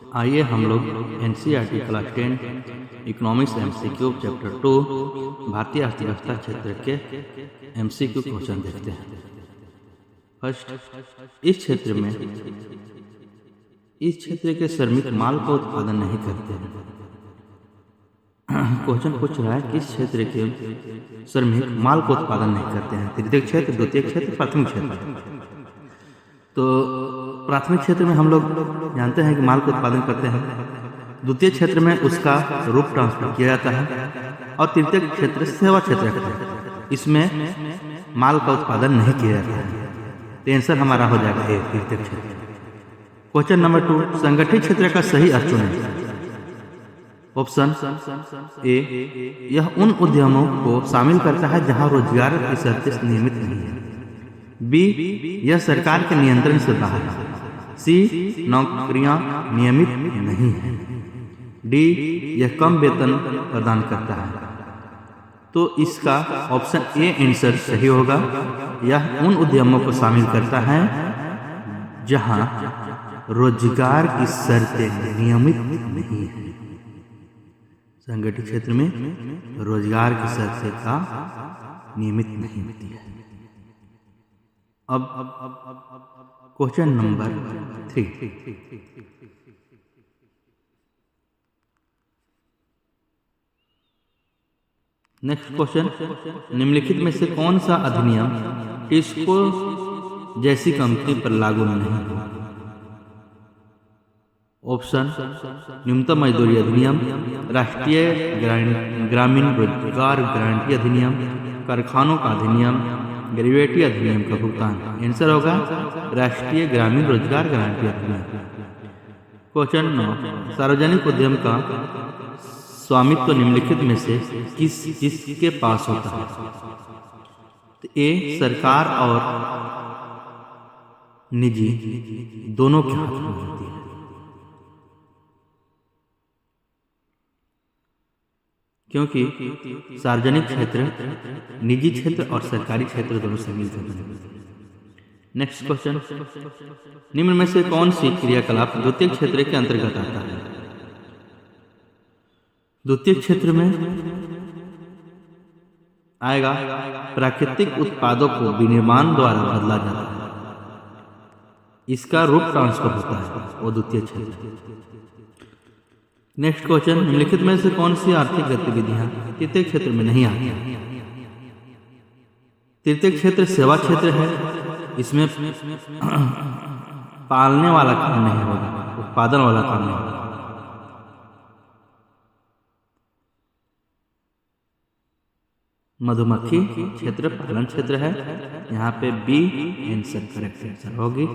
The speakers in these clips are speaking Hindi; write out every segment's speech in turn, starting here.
आइए हम लोग NCERT class 10 economics MCQ chapter 2 भारतीय अर्थव्यवस्था क्षेत्र के एमसीक्यू क्वेश्चन देखते हैं। फर्स्ट, इस क्षेत्र के श्रमिक माल का उत्पादन नहीं करते हैं। क्वेश्चन पूछ रहा है किस क्षेत्र के श्रमिक माल का उत्पादन नहीं करते हैं। तृतीय क्षेत्र, द्वितीय क्षेत्र, प्राथमिक क्षेत्र। तो प्राथमिक क्षेत्र में हम लोग जानते हैं कि माल का उत्पादन करते हैं। द्वितीय क्षेत्र में उसका रूप ट्रांसफर किया जाता है और तृतीय क्षेत्र सेवा क्षेत्र है, इसमें माल का उत्पादन नहीं किया जाता है। तो आंसर हमारा हो जाएगा ए, तृतीय क्षेत्र। क्वेश्चन नंबर 2, संगठित क्षेत्र का सही अर्थ चुनें। ऑप्शन ए, यह उन उद्यमों को शामिल करता है जहां रोजगार की शर्तें नियमित नहीं है। बी, यह सरकार के नियंत्रण से बाहर है। सी, नौकरियां नियमित नहीं है। डी, यह कम वेतन प्रदान करता है। तो इसका ऑप्शन ए आंसर सही होगा। यह उन उद्यमों को शामिल करता है जहां रोजगार की शर्तें नियमित नहीं है। संगठित क्षेत्र में रोजगार की शर्तें का नियमित नहीं होती है। अब क्वेश्चन नंबर 3, नेक्स्ट क्वेश्चन, निम्नलिखित में से कौन सा अधिनियम टिस्को जैसी कंपनी पर लागू नहीं है। ऑप्शन, न्यूनतम मजदूरी अधिनियम, राष्ट्रीय ग्रामीण रोजगार गारंटी अधिनियम, कारखानों का अधिनियम, ग्रेविटी अधिनियम का भुगतान। आंसर होगा राष्ट्रीय ग्रामीण रोजगार गारंटी अधिनियम। क्वेश्चन 9, सार्वजनिक उद्यम का स्वामित्व निम्नलिखित में से किसके पास होता है। तो ए, सरकार और निजी दोनों के हाथ में होती है। क्योंकि सार्वजनिक क्षेत्र, निजी क्षेत्र और सरकारी क्षेत्र दोनों से मिलकर बने। नेक्स्ट क्वेश्चन, निम्न में से कौन सी क्रियाकलाप द्वितीय क्षेत्र के अंतर्गत आता है। द्वितीय क्षेत्र में आएगा प्राकृतिक उत्पादों को विनिर्माण द्वारा बदला जाता है, इसका रूप ट्रांसफर होता है, वो द्वितीय क्षेत्र। नेक्स्ट क्वेश्चन, निम्नलिखित में से कौन सी आर्थिक गतिविधियां तृतीय क्षेत्र में नहीं आती। तृतीय क्षेत्र सेवा क्षेत्र है, इसमें पालने वाला काम नहीं होगा, उत्पादन वाला काम नहीं होगा। मधुमक्खी क्षेत्र पालन क्षेत्र है, यहाँ पे बी आंसर करेक्ट आंसर होगी।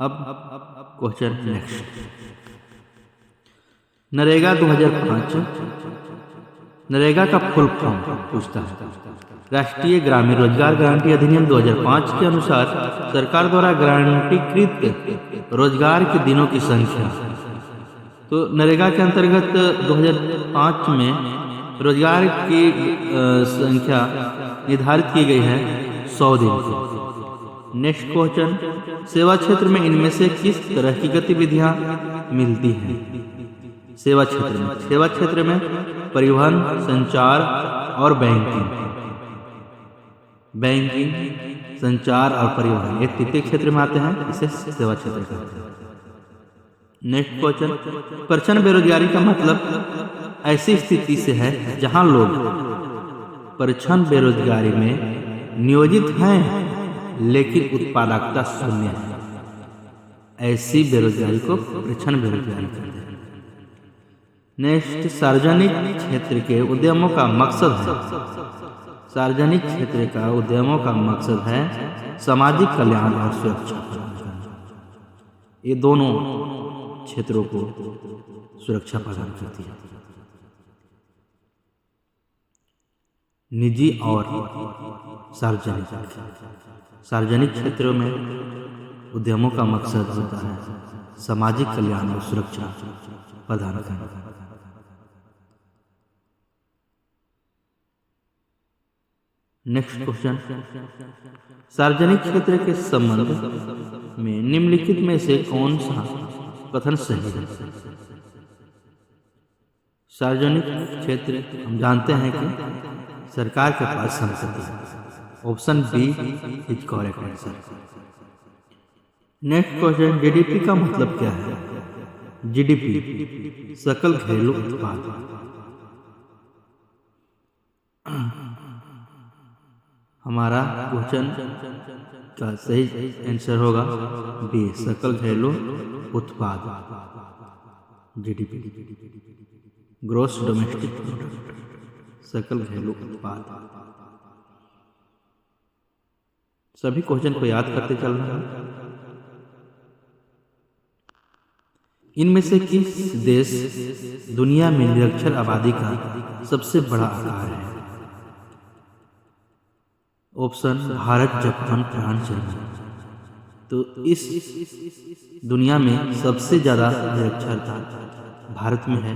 अब क्वेश्चन नेक्स्ट, नरेगा 2005, नरेगा का फुल फॉर्म पूछता है। राष्ट्रीय ग्रामीण रोजगार गारंटी अधिनियम 2005 के अनुसार सरकार द्वारा गारंटीकृत रोजगार के दिनों की संख्या। तो नरेगा के अंतर्गत 2005 में रोजगार की संख्या निर्धारित की गई है 100 दिन की। नेक्स्ट क्वेश्चन, सेवा क्षेत्र में इनमें से किस तरह की गतिविधियां मिलती हैं। सेवा क्षेत्र में परिवहन, संचार और बैंकिंग, संचार और परिवहन ये तृतीय क्षेत्र में आते हैं, इसे सेवा क्षेत्र कहते हैं। नेक्स्ट क्वेश्चन, प्रच्छन्न बेरोजगारी का मतलब ऐसी स्थिति से है जहां लोग प्रच्छन्न बेरोजगारी में नियोजित हैं लेकिन उत्पादकता शून्य है, ऐसी बेरोजगारी को प्रच्छन्न बेरोजगारी कहते हैं। नेक्स्ट, सार्वजनिक क्षेत्र के उद्यमों का मकसद है। सार्वजनिक क्षेत्र का उद्यमों का मकसद है सामाजिक कल्याण और सुरक्षा। ये दोनों क्षेत्रों को सुरक्षा प्रदान करती है। निजी और सार्वजनिक क्षेत्रों में उद्यमों का मकसद होता है सामाजिक कल्याण और सुरक्षा प्रदान करना। नेक्स्ट क्वेश्चन, सार्वजनिक क्षेत्र के संबंध में निम्नलिखित में से कौन सा कथन सही है। सार्वजनिक क्षेत्र हम जानते हैं कि सरकार के पास संपत्ति है। Option B is correct answer. Next question, GDP का मतलब क्या है? जीडीपी सकल घरेलू उत्पाद। हमारा क्वेश्चन का सही आंसर होगा बी सकल घरेलू उत्पाद, जीडीपी, ग्रॉस डोमेस्टिक प्रोडक्ट, सकल घरेलू उत्पाद। सभी क्वेश्चन को याद करते चलना है। इनमें से किस देश दुनिया में निरक्षर आबादी का सबसे बड़ा आकार है? Option Bharat, Japan, France, Germany. तो इस दुनिया में सबसे ज्यादा निरक्षरता भारत में है,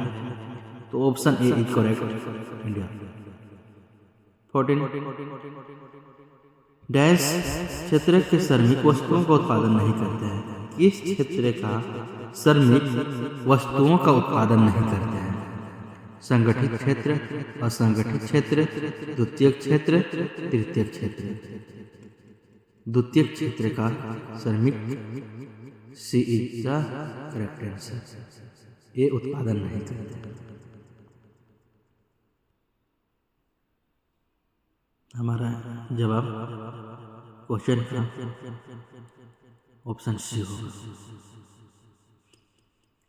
तो option A is correct, India. 14 dash क्षेत्र के श्रमिक वस्तुओं का उत्पादन नहीं करते हैं। इस क्षेत्र का श्रमिक वस्तुओं का उत्पादन नहीं करते हैं। संगठित क्षेत्र, असंगठित क्षेत्र, द्वितीय क्षेत्र, तृतीय क्षेत्र। द्वितीय क्षेत्र का श्रमिक सी इज द करेक्ट आंसर। ये उत्पादन नहीं करते। हमारा जवाब क्वेश्चन का ऑप्शन सी होगा।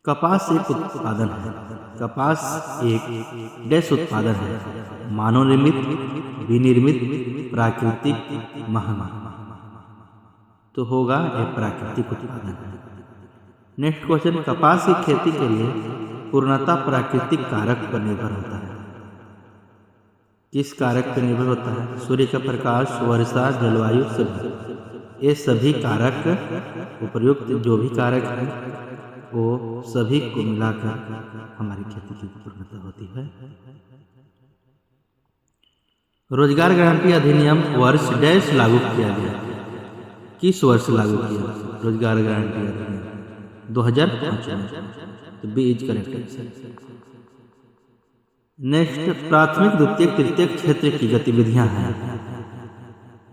कपास एक उत्पादन है। कपास एक डैश उत्पादन है, मानव निर्मित, विनिर्मित, प्राकृतिक, महंगा। तो होगा ये प्राकृतिक उत्पादन। नेक्स्ट क्वेश्चन, कपास की खेती के लिए पूर्णतः प्राकृतिक कारक पर निर्भर होता है। किस कारक पर निर्भर होता है? सूर्य का प्रकाश, वर्षा, जलवायु, सभी। ये सभी कारक, उपयुक्त जो भी कारक है वो सभी को मिलाकर हमारी खेती की पूर्णता होती है। रोजगार गारंटी अधिनियम वर्ष डैश लागू किया गया। किस वर्ष लागू किया रोजगार गारंटी अधिनियम? 2005 में। तो बी इज करेक्ट। नेक्स्ट, प्राथमिक, द्वितीय, तृतीय क्षेत्र की गतिविधियां हैं।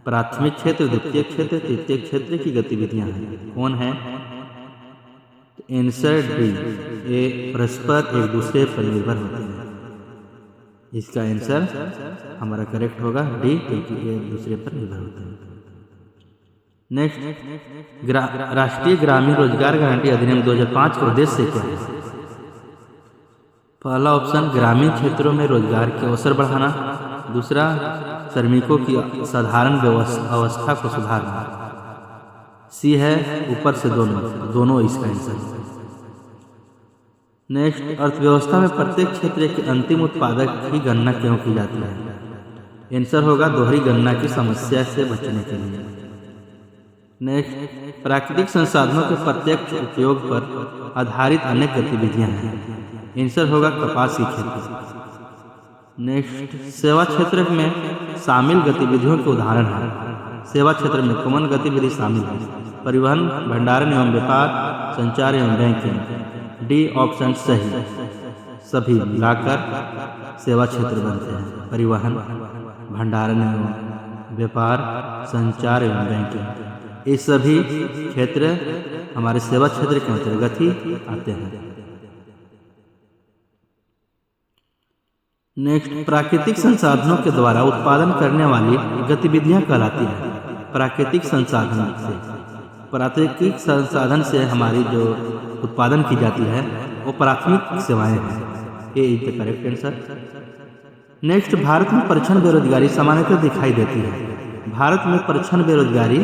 प्राथमिक क्षेत्र, द्वितीय क्षेत्र, तृतीय क्षेत्र की गतिविधियां हैं। कौन है? आंसर डी, ये परस्पर एक दूसरे पर निर्भर होते हैं। इसका आंसर हमारा करेक्ट होगा डी, क्योंकि ये एक दूसरे पर निर्भर होते हैं। नेक्स्ट, राष्ट्रीय ग्रामीण रोजगार गारंटी अधिनियम 2005 का उद्देश्य क्या है? पहला ऑप्शन ग्रामीण क्षेत्रों में रोजगार के अवसर बढ़ाना। दूसरा, श्रमिकों की साधारण अवस्था को सुधारना। सी है ऊपर से दोनों इसका आंसर। नेक्स्ट, अर्थव्यवस्था में प्रत्येक क्षेत्र के अंतिम उत्पादक की गणना क्यों की जाती है? आंसर होगा दोहरी गणना की समस्या से बचने के लिए। नेक्स्ट, प्राकृतिक संसाधनों के प्रत्यक्ष उपयोग पर आधारित अनेक गतिविधियां हैं। आंसर होगा कपास की खेती। नेक्स्ट, सेवा क्षेत्र में शामिल गतिविधियों के उदाहरण हैं। सेवा क्षेत्र में कौन गतिविधि शामिल है? परिवहन, भंडारण एवं व्यापार, संचार एवं बैंकिंग। डी ऑप्शन सही। सभी मिलाकर सेवा क्षेत्र बनते हैं। परिवहन, भंडारण एवं व्यापार, संचार एवं बैंकिंग, ये सभी क्षेत्र हमारे सेवा क्षेत्र के अंतर्गत ही आते हैं। नेक्स्ट, प्राकृतिक संसाधनों के द्वारा उत्पादन करने वाली गतिविधियां कहलाती हैं। प्राकृतिक संसाधन से, प्राकृतिक संसाधन से हमारी जो उत्पादन की जाती है वो प्राथमिक सेवाएं हैं। ये is the correct answer. Next, Bharat में परिच्छन बेरोजगारी सामान्यतः दिखाई देती है। भारत में परिच्छन बेरोजगारी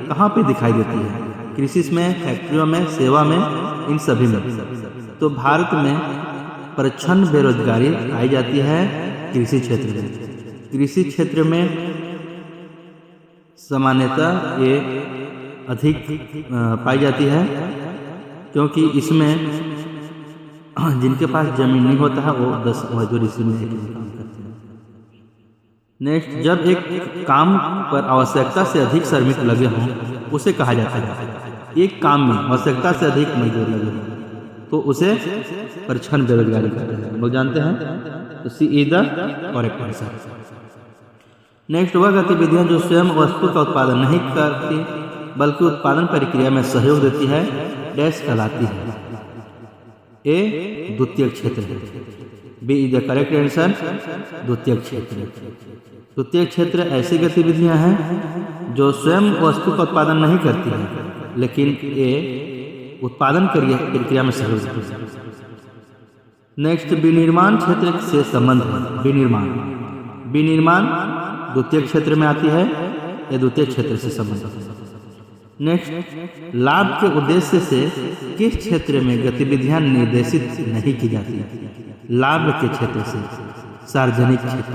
कहाँ पे दिखाई देती है? कृषि में, फैक्ट्रियों में, सेवा में, इन सभी में। तो भारत में परिच्छन बेरोजगारी पाई जाती है कृषि क्षेत्र में। कृषि क्षेत्र में सामान्यतः ये अधिक पाई जाती है, क्योंकि इसमें जिनके पास जमीन नहीं होता है वो 10 मजदूर इसमें काम करते हैं। नेक्स्ट, जब एक काम पर आवश्यकता से अधिक श्रमिक लगे हों उसे कहा जाता है। एक काम में आवश्यकता से अधिक मजदूर लगे हों तो उसे परिच्छन बेरोजगारी कहते हैं। हम लोग जानते हैं, तो C is the correct answer. Next, वह गतिविधियां जो स्वयं वस्तु का उत्पादन नहीं करती बल्कि उत्पादन प्रक्रिया में सहयोग देती है, डैश कहलाती है। ए द्वितीय क्षेत्र है। B is the correct answer, द्वितीय क्षेत्र। द्वितीय क्षेत्र ऐसी गतिविधियां हैं जो स्वयं वस्तु का उत्पादन नहीं करती है लेकिन ये उत्पादन प्रक्रिया में सहयोग देती है। नेक्स्ट, विनिर्माण क्षेत्र से संबंध है। विनिर्माण द्वितीय क्षेत्र में आती है, यह द्वितीय क्षेत्र से संबंध है। नेक्स्ट, लाभ के उद्देश्य से किस क्षेत्र में गतिविधियां निर्देशित नहीं की जाती? लाभ के क्षेत्र से सार्वजनिक क्षेत्र।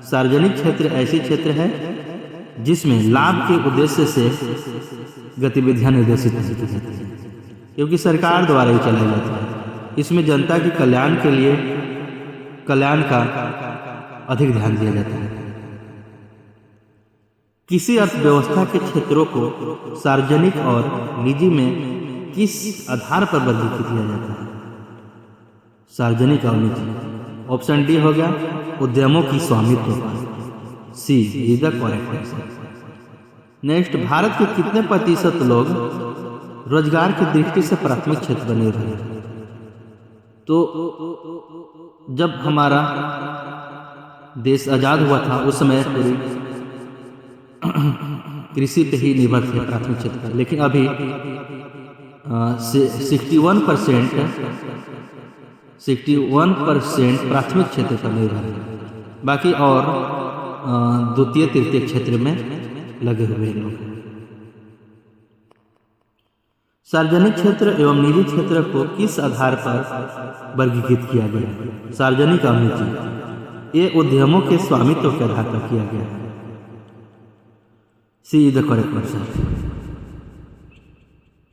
सार्वजनिक क्षेत्र ऐसी क्षेत्र है जिसमें लाभ के उद्देश्य से गतिविधियां निर्देशित नहीं की जाती है, क्योंकि सरकार द्वारा ही चलाई जाती है। इसमें जनता के कल्याण के लिए कल्याण का अधिक ध्यान दिया जाता है। किसी अर्थव्यवस्था के क्षेत्रों को सार्वजनिक और निजी में किस आधार पर वर्गीकृत किया जाता है? सार्वजनिक और निजी। ऑप्शन डी हो गया उद्यमों की स्वामित्व पर। C is the correct answer. Next, Bharat के कितने प्रतिशत लोग रोजगार की दृष्टि से प्राथमिक क्षेत्र बने रहे? तो जब हमारा देश आजाद हुआ था उस समय पूरी कृषि पे ही निर्भर थे प्राथमिक क्षेत्र पर, लेकिन अभी 61% प्राथमिक क्षेत्र पर निर्भर है, बाकी और द्वितीय तृतीय क्षेत्र में लगे हुए हैं लोग। सार्वजनिक क्षेत्र एवं निजी क्षेत्र को किस आधार पर वर्गीकृत किया गया है? सार्वजनिक और निजी, ये उद्यमों के स्वामित्व के आधार पर किया गया है। सी इज द करेक्ट आंसर।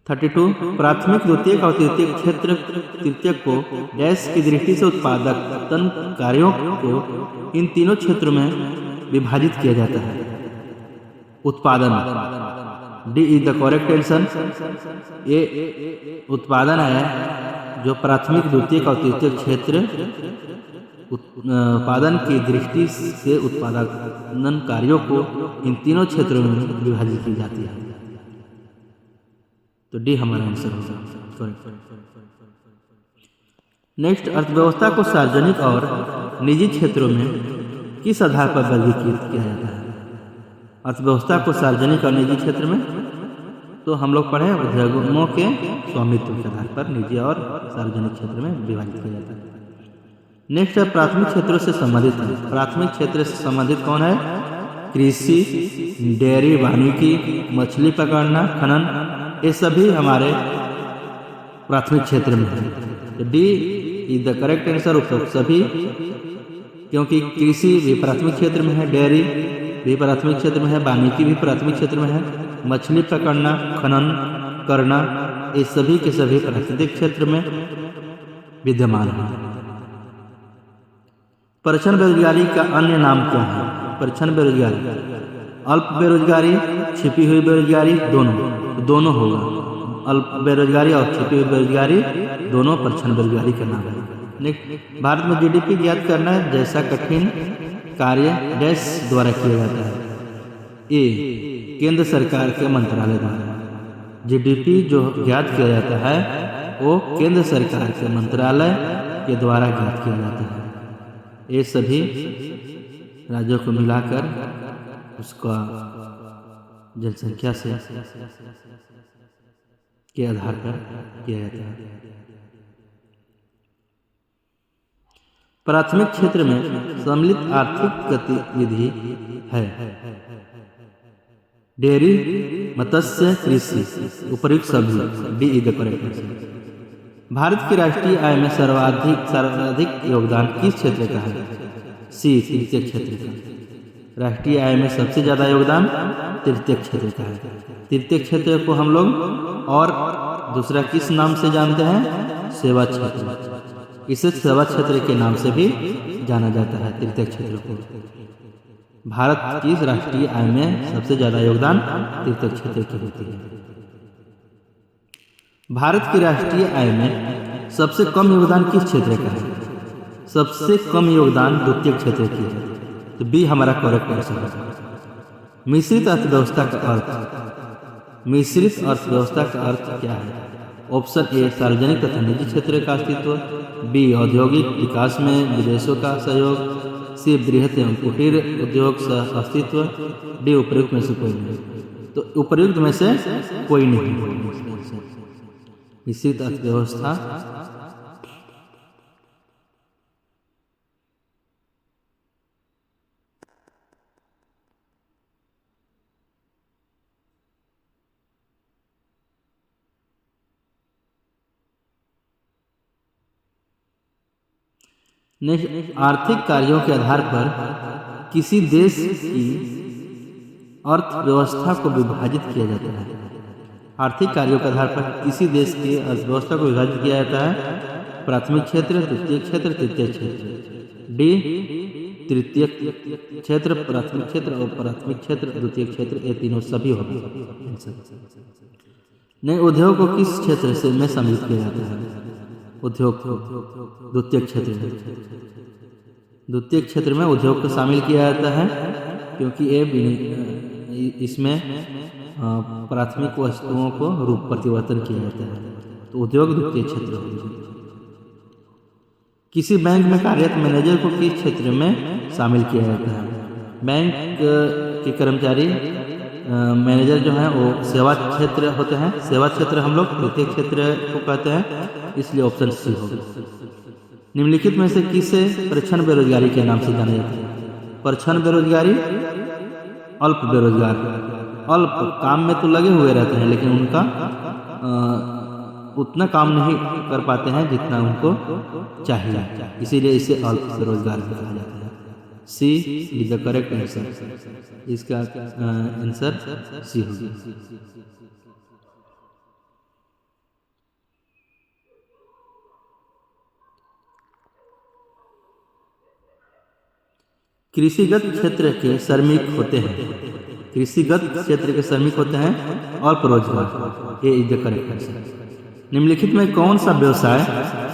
32, प्राथमिक द्वितीयक और तृतीयक क्षेत्र तृतीयक को डैश की दृष्टि से उत्पादन कार्यों को इन तीनों क्षेत्रों में विभाजित किया जाता है। उत्पादन, D is the correct answer. ये उत्पादन है जो प्राथमिक द्वितीयक और तृतीयक क्षेत्र उत्पादन की दृष्टि से उत्पादन कार्यों को इन तीनों क्षेत्रों में विभाजित की जाती है। तो डी हमारा आंसर होगा। नेक्स्ट, अर्थव्यवस्था को सार्वजनिक और निजी क्षेत्रों में किस आधार पर वर्गीकृत किया जाता है? अर्थव्यवस्था को सार्वजनिक और निजी क्षेत्र में तो हम लोग पढ़े उद्योगों के स्वामित्व के आधार पर निजी और सार्वजनिक क्षेत्र में विभाजित किया जाता है। नेक्स्ट, प्राथमिक क्षेत्रों से संबंधित है। प्राथमिक क्षेत्र से संबंधित कौन है? कृषि, डेयरी, वानिकी, मछली पकड़ना, खनन, ये सभी हमारे प्राथमिक क्षेत्र में है। D is the correct answer. उपरोक्त सभी, क्योंकि कृषि भी प्राथमिक क्षेत्र में है, डेयरी भी प्राथमिक क्षेत्र में है, वानिकी भी प्राथमिक क्षेत्र में है, मछली पकड़ना, खनन करना, ये सभी के सभी प्राकृतिक क्षेत्र में विद्यमान है। परिच्छन बेरोजगारी का अन्य नाम क्या है? परिच्छन बेरोजगारी, अल्प बेरोजगारी, छिपी हुई बेरोजगारी, दोनों होगा। अल्प बेरोजगारी और छिपी हुई बेरोजगारी दोनों परिच्छन बेरोजगारी का नाम है। नेक्स्ट, भारत में जीडीपी ज्ञात करना है जैसा कठिन कार्य डैश द्वारा किया जाता है? ए केंद्र सरकार के मंत्रालय द्वारा। जीडीपी जो ज्ञात किया जाता है वो केंद्र सरकार के मंत्रालय के द्वारा ज्ञात किया जाता है। ये सभी राज्यों को मिलाकर उसका जनसंख्या से के आधार पर किया जाता है। प्राथमिक क्षेत्र में सम्मिलित आर्थिक गतिविधि है डेयरी, मत्स्य, कृषि, उपर्युक्त सभी। D is the correct answer. Bharat की राष्ट्रीय आय में सर्वाधिक योगदान किस क्षेत्र का है? सी तृतीय क्षेत्र का। राष्ट्रीय आय में सबसे ज्यादा योगदान तृतीय क्षेत्र का है। तृतीय क्षेत्र को हम लोग और दूसरा किस नाम से जानते हैं? सेवा क्षेत्र। इसे सेवा क्षेत्र के नाम से भी जाना जाता है तृतीय क्षेत्र को। भारत की राष्ट्रीय आय में सबसे ज्यादा योगदान तृतीय क्षेत्र की होती है। भारत की राष्ट्रीय आय में सबसे कम योगदान किस क्षेत्र का है? सबसे कम योगदान द्वितीय क्षेत्र की है, तो बी हमारा करेक्ट आंसर है। मिश्रित अर्थव्यवस्था का अर्थ, मिश्रित अर्थव्यवस्था का अर्थ क्या है? ऑप्शन ए सार्वजनिक तथा निजी क्षेत्र का अस्तित्व, बी औद्योगिक विकास में विदेशों का सहयोग, सी बृहत एवं कुटीर उद्योग सह अस्तित्व, डी उपयुक्त में से कोई नहीं। तो उपयुक्त में से कोई नहीं। मिश्रित अर्थव्यवस्था आर्थिक कार्यों के आधार पर किसी देश की अर्थव्यवस्था को विभाजित किया जाता है। आर्थिक कार्यों के आधार पर किसी देश की अर्थव्यवस्था को विभाजित किया जाता है। प्राथमिक क्षेत्र, द्वितीय क्षेत्र, तृतीय क्षेत्र। डी तृतीय क्षेत्र, प्राथमिक क्षेत्र और प्राथमिक क्षेत्र, द्वितीय क्षेत्र, ये तीनों सभी होंगे। नए उद्योग को किस क्षेत्र से में सम्मिलित किया जाता है? उद्योग द्वितीय क्षेत्र में, द्वितीय क्षेत्र में उद्योग को शामिल किया जाता है, क्योंकि ये इसमें प्राथमिक वस्तुओं को रूप परिवर्तन किया जाता है, तो उद्योग द्वितीय क्षेत्र होगा। किसी बैंक में कार्यरत मैनेजर को किस क्षेत्र में शामिल किया जाता है? बैंक के कर्मचारी मैनेजर जो हैं वो सेवा क्षेत्र होते हैं। सेवा क्षेत्र हम लोग द्वितीय क्षेत्र को कहते हैं, इसलिए ऑप्शन सी होगा। निम्नलिखित में से किसे परिच्छन बेरोजगारी के नाम से जाना जाता है? परिच्छन बेरोजगारी, अल्प बेरोजगार, अल्प काम में तो लगे हुए रहते हैं लेकिन उनका उतना काम नहीं कर पाते हैं जितना उनको चाहिए, इसीलिए इसे अल्प बेरोजगार कहा जाता है। सी इज द करेक्ट आंसर। इसका आंसर सी होगा। कृषिगत क्षेत्र के श्रमिक होते हैं, कृषिगत क्षेत्र के श्रमिक होते हैं अल्प रोजगार, ये इज द करेक्ट आंसर। निम्नलिखित में कौन सा व्यवसाय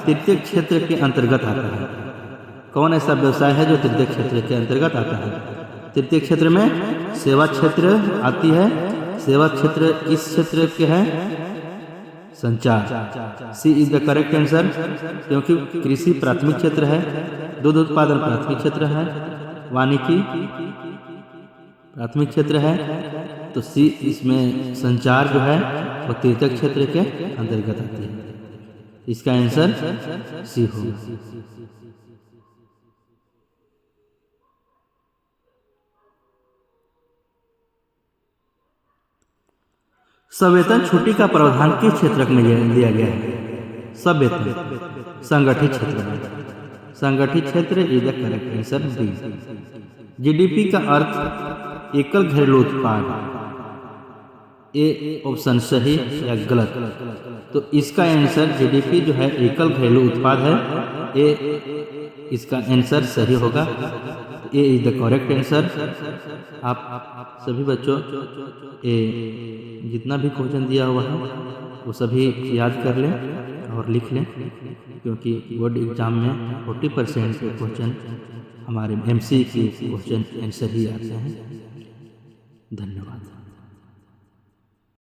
तृतीय क्षेत्र के अंतर्गत आता है? कौन ऐसा व्यवसाय है जो तृतीय क्षेत्र के अंतर्गत आता है? तृतीय क्षेत्र में सेवा क्षेत्र आती है। सेवा क्षेत्र किस क्षेत्र के है? संचार। सी इज द करेक्ट आंसर, क्योंकि कृषि प्राथमिक क्षेत्र है, दूध उत्पादन प्राथमिक क्षेत्र है, वानिकी प्राथमिक क्षेत्र है, तो सी इसमें संचार जो है वो तृतीय क्षेत्र के अंतर्गत आती है। इसका आंसर सी होगा। सवेतन छुट्टी का प्रावधान किस क्षेत्र में दिया गया है? सवेतन संगठित क्षेत्र में। संगठित क्षेत्र is the correct answer D. GDP का अर्थ एकल घरेलू उत्पाद, ए ऑप्शन सही या गलत? तो इसका आंसर जीडीपी जो है एकल घरेलू उत्पाद है, ए इसका आंसर सही होगा। ए इज द करेक्ट आंसर। आप सभी बच्चों जितना भी क्वेश्चन दिया हुआ है वो सभी याद कर लें और लिख लें, क्योंकि बोर्ड एग्जाम में 40% के क्वेश्चन हमारे एमसीक्यू के क्वेश्चन आंसर ही आते हैं। धन्यवाद।